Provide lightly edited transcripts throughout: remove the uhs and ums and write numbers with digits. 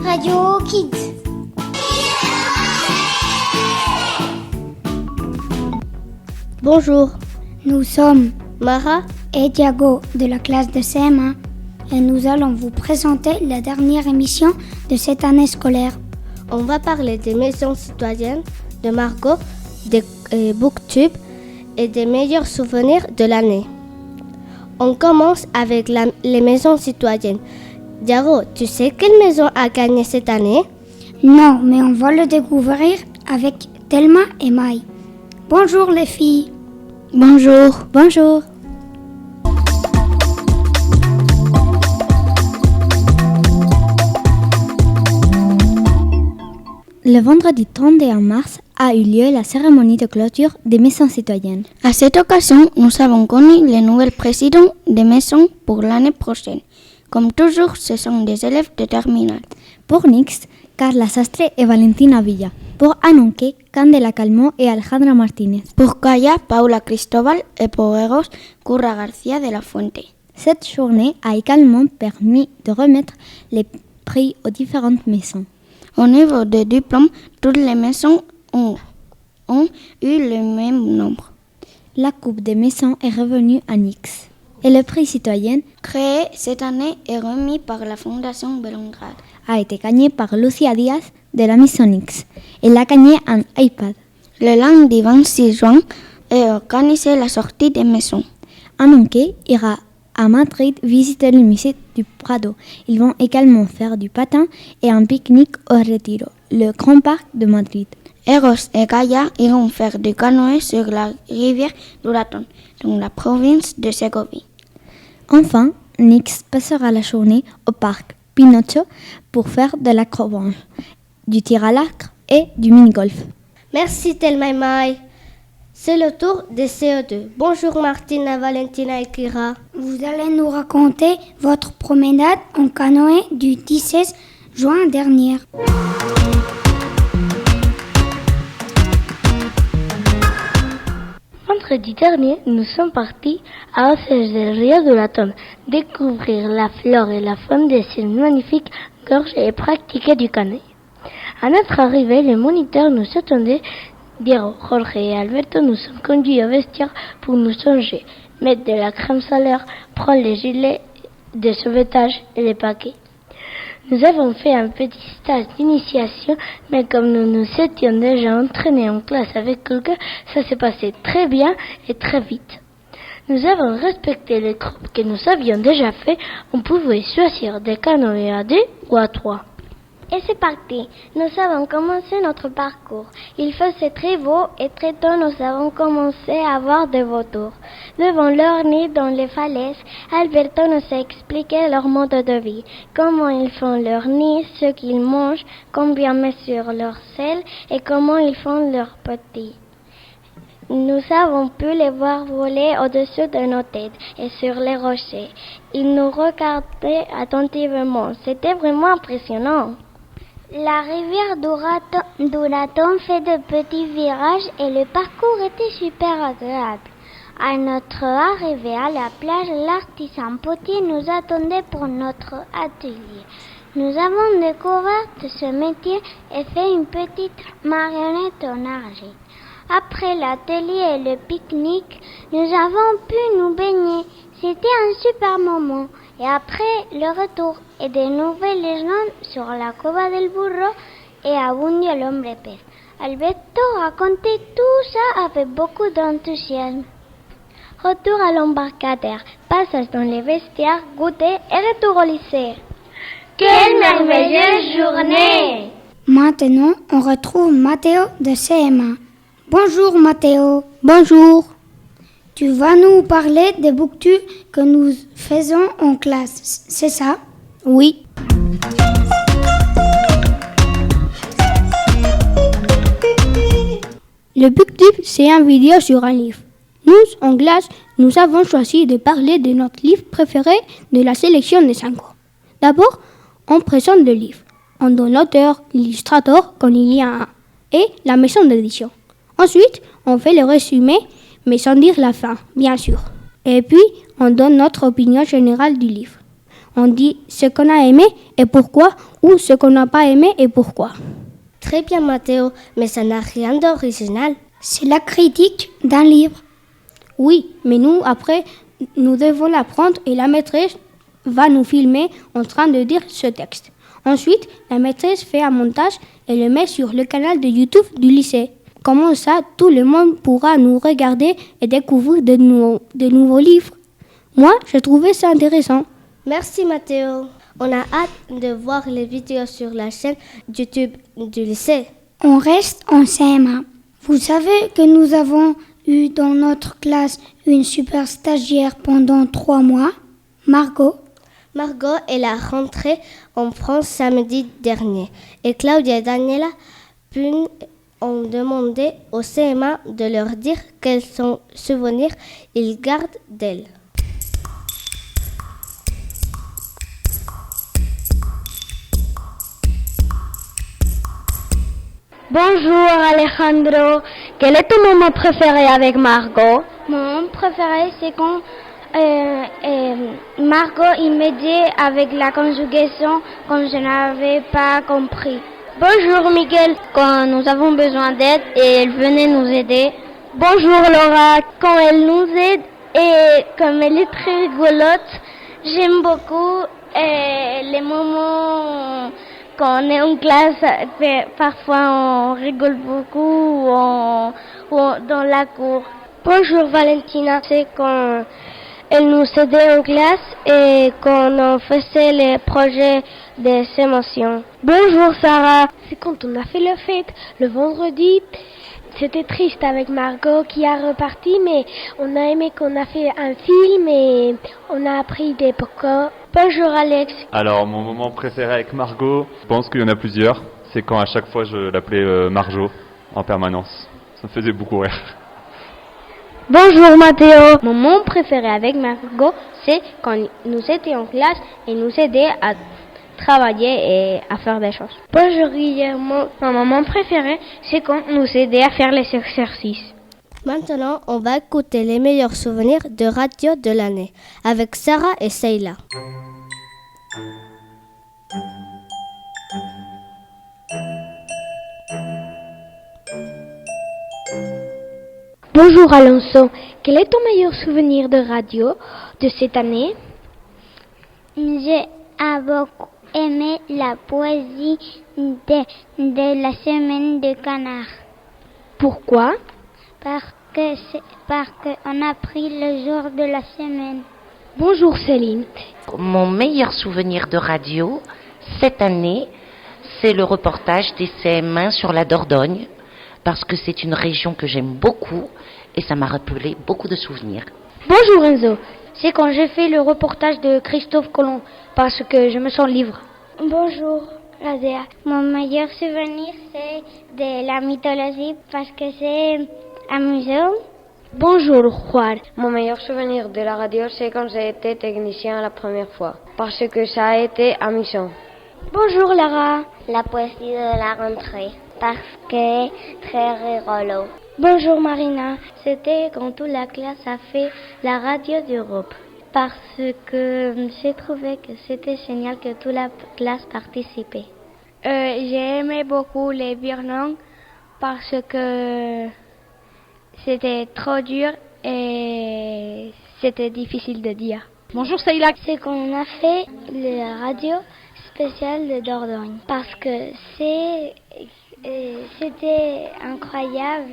Radio Kids. Bonjour, Nous sommes Mara. et Diago de la classe de CM1 et nous allons vous présenter la dernière émission de cette année scolaire. On va parler des maisons citoyennes, de Margot, des booktubes et des meilleurs souvenirs de l'année. On commence avec les maisons citoyennes. Diago, tu sais quelle maison a gagné cette année? Non, mais on va le découvrir avec Thelma et Maï. Bonjour les filles. Bonjour. Bonjour. Le vendredi 31 mars a eu lieu la cérémonie de clôture des maisons citoyennes. À cette occasion, nous avons connu les nouveaux présidents des maisons pour l'année prochaine. Comme toujours, ce sont des élèves de terminale. Pour Nix, Carla Sastre et Valentina Villa. Pour Anunque, Candela Calmó et Alejandra Martínez. Pour Calla, Paula Cristóbal et pour Eros, Curra García de la Fuente. Cette journée a également permis de remettre les prix aux différentes maisons. Au niveau des diplômes, toutes les maisons ont eu le même nombre. La coupe des maisons est revenue à Nix. Et le prix citoyen, Créé cette année et remis par la Fondation Belgrade, a été gagné par Lucia Díaz de la maison Nix. Elle a gagné un iPad. le lundi 26 juin est organisée la sortie des maisons. Anunque ira à Madrid visiter le musée du Prado. Ils vont également faire du patin et un pique-nique au Retiro, le grand parc de Madrid. Eros et Calla iront faire du canoë sur la rivière Duratón, dans la province de Ségovie. Enfin, Nix passera la journée au parc Pinocho pour faire de l'acrobranche, du tir à l'arc et du mini-golf. Merci Thelma et Maï. C'est le tour des CE2. Bonjour Martina, Valentina et Kira. Vous allez nous raconter votre promenade en canoë du 17 juin dernier. Vendredi dernier, nous sommes partis à Oces del Río Duratón découvrir la flore et la faune des îles magnifiques, gorges et pratiquer du canoë. À notre arrivée, les moniteurs nous attendaient. Diego, Jorge et Alberto nous ont conduits au vestiaire pour nous changer, mettre de la crème solaire, prendre les gilets de sauvetage et les paquets. Nous avons fait un petit stage d'initiation, mais comme nous nous étions déjà entraînés en classe avec Olga, ça s'est passé très bien et très vite. Nous avons respecté les groupes que nous avions déjà fait. On pouvait choisir des canoës à 2 ou à 3. Et c'est parti, nous avons commencé notre parcours. Il faisait très beau et très tôt nous avons commencé à voir des vautours. Devant leur nid dans les falaises, Alberto nous a expliqué leur mode de vie, comment ils font leur nid, ce qu'ils mangent, combien mesurent leur sel et comment ils font leurs petits. Nous avons pu les voir voler au-dessus de nos têtes et sur les rochers. Ils nous regardaient attentivement, c'était vraiment impressionnant. La rivière Duratón fait de petits virages et le parcours était super agréable. À notre arrivée à la plage, l'artisan potier nous attendait pour notre atelier. Nous avons découvert ce métier et fait une petite marionnette en argile. Après l'atelier et le pique-nique, nous avons pu nous baigner. C'était un super moment. Et après le retour et de nouvelles légendes sur la Cova del Burro et Abundio el hombre pez. Alberto racontait tout ça avec beaucoup d'enthousiasme. Retour à l'embarcadère, passage dans les vestiaires, goûter et retour au lycée. Quelle merveilleuse journée! Maintenant, on retrouve Mathéo de CM1. Bonjour Mathéo. Bonjour. Tu vas nous parler des booktubes que nous faisons en classe, c'est ça? Oui. Le booktube, c'est une vidéo sur un livre. Nous, en classe, nous avons choisi de parler de notre livre préféré de la sélection des 5 ans. D'abord, on présente le livre. On donne l'auteur, l'illustrateur, quand il y a un, et la maison d'édition. Ensuite, on fait le résumé, mais sans dire la fin, bien sûr. Et puis, on donne notre opinion générale du livre. On dit ce qu'on a aimé et pourquoi ou ce qu'on n'a pas aimé et pourquoi. Très bien Mathéo, mais ça n'a rien d'original. C'est la critique d'un livre. Oui, mais nous, après, nous devons l'apprendre et la maîtresse va nous filmer en train de dire ce texte. Ensuite, la maîtresse fait un montage et le met sur le canal de YouTube du lycée. Comment ça, tout le monde pourra nous regarder et découvrir de nouveaux livres. Moi, j'ai trouvé ça intéressant. Merci Mathéo. On a hâte de voir les vidéos sur la chaîne YouTube du lycée. On reste en CM1. Vous savez que nous avons eu dans notre classe une super stagiaire pendant 3 mois, Margot. Margot est la rentrée en France samedi dernier et Claudia et Daniela Pune ont demandé au CM1 de leur dire quels sont souvenirs ils gardent d'elle. Bonjour Alejandro, quel est ton moment préféré avec Margot? Mon moment préféré, c'est quand Margot il m'aidait avec la conjugaison quand je n'avais pas compris. Bonjour Miguel, Quand nous avons besoin d'aide et elle venait nous aider. bonjour Laura, quand elle nous aide et comme elle est très rigolote, j'aime beaucoup les moments quand on est en classe, parfois on rigole beaucoup ou dans la cour. Bonjour Valentina, c'est quand elle nous aidait en classe et quand on faisait les projets des émotions. Bonjour Sarah, c'est quand on a fait la fête le vendredi. C'était triste avec Margot qui a reparti, mais on a aimé qu'on a fait un film et on a appris des pocos. Bonjour Alex. Alors, mon moment préféré avec Margot, je pense qu'il y en a plusieurs. C'est quand à chaque fois je l'appelais Marjo en permanence. Ça me faisait beaucoup rire. Bonjour Mathéo. Mon moment préféré avec Margot, c'est quand nous étions en classe et nous aidait à travailler et à faire des choses. Bonjour Guillermo. Mon moment préféré, c'est quand nous aidait à faire les exercices. Maintenant, on va écouter les meilleurs souvenirs de radio de l'année avec Sarah et Seila. Bonjour Alonso. Quel est ton meilleur souvenir de radio de cette année? J'ai beaucoup aimé la poésie de la semaine de canard. Pourquoi? Parce qu'on a pris le jour de la semaine. Bonjour Céline. Mon meilleur souvenir de radio, cette année, c'est le reportage des CM1 sur la Dordogne, parce que c'est une région que j'aime beaucoup et ça m'a rappelé beaucoup de souvenirs. Bonjour Enzo. C'est quand j'ai fait le reportage de Christophe Colomb, parce que je me sens libre. Bonjour, Radea. Mon meilleur souvenir, c'est de la mythologie parce que c'est amusant. Bonjour Juan. Mon meilleur souvenir de la radio, c'est quand j'ai été technicien la première fois, parce que ça a été amusant. Bonjour Lara. La poésie de la rentrée parce que très rigolo. Bonjour Marina. C'était quand toute la classe a fait la radio d'Europe. Parce que j'ai trouvé que c'était génial que toute la classe participait. J'ai aimé beaucoup les Birnang parce que c'était trop dur et c'était difficile de dire. Bonjour Seila. C'est qu'on a fait la radio spéciale de Dordogne parce que c'était incroyable.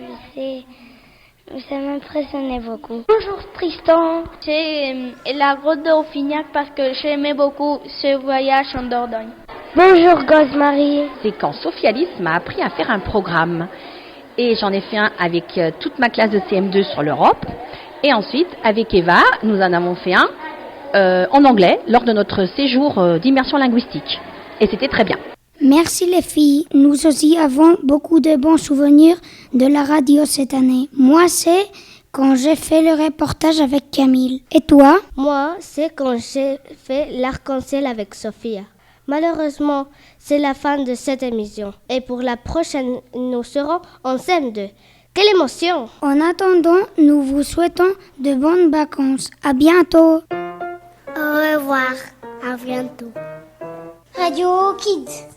Ça m'impressionnait beaucoup. Bonjour Tristan. C'est la grotte d'Orfignac parce que j'aimais beaucoup ce voyage en Dordogne. Bonjour Gosemarie. C'est quand Sophie Alice m'a appris à faire un programme. Et j'en ai fait un avec toute ma classe de CM2 sur l'Europe. Et ensuite, avec Eva, nous en avons fait un en anglais lors de notre séjour d'immersion linguistique. Et c'était très bien. Merci les filles. Nous aussi avons beaucoup de bons souvenirs de la radio cette année. Moi, c'est quand j'ai fait le reportage avec Camille. Et toi? Moi, c'est quand j'ai fait l'arc-en-ciel avec Sophia. Malheureusement, c'est la fin de cette émission. Et pour la prochaine, nous serons en CM2. Quelle émotion! En attendant, nous vous souhaitons de bonnes vacances. À bientôt! Au revoir. À bientôt. Radio Kids.